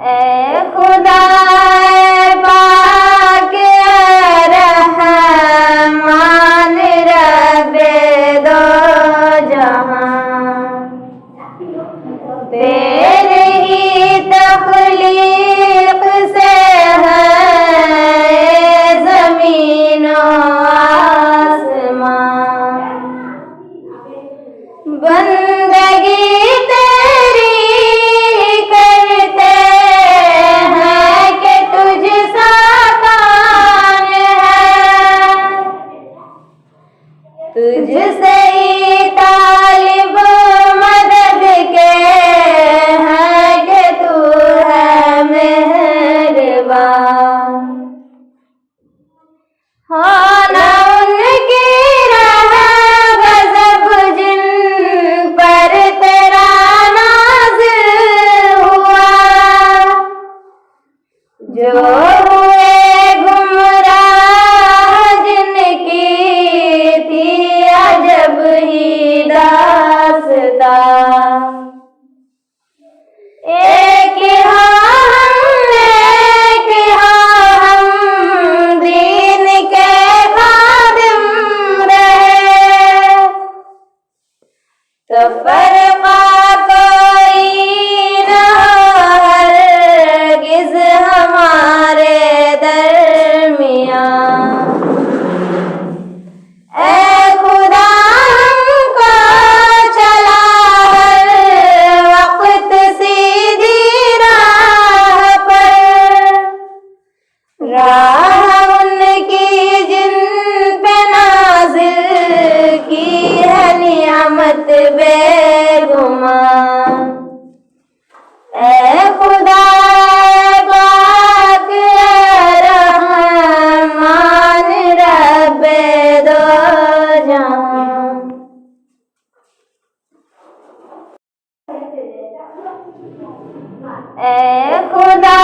ए खुदा पाक रहमान रब्बे दो जहां, तेरे ही तख्लीक से है ज़मीन आसमां। बंदगी तेरी करते हैं कि तुझसा कौन है, तुझसे ही तालिब मदद के हैं कि तू है मेहरबान। हाँ ना उनकी रह गज़ब जिन पर तेरा नाज़िल हुआ, जो हुए गुमराह जिनकी थी अजब ही दास्तां। एक हम दीन के खादिम रहे, तो फर्का कोई न हरगिज़ हमारे दरमियां। ए खुदा हमको चला हर वक्त सीधी राह पर, राह उनकी जिन पे नाज़िल की है नियामत बेगुमान। ए खुदा पाक रहमान रब्बे दो जहां। ए खुदा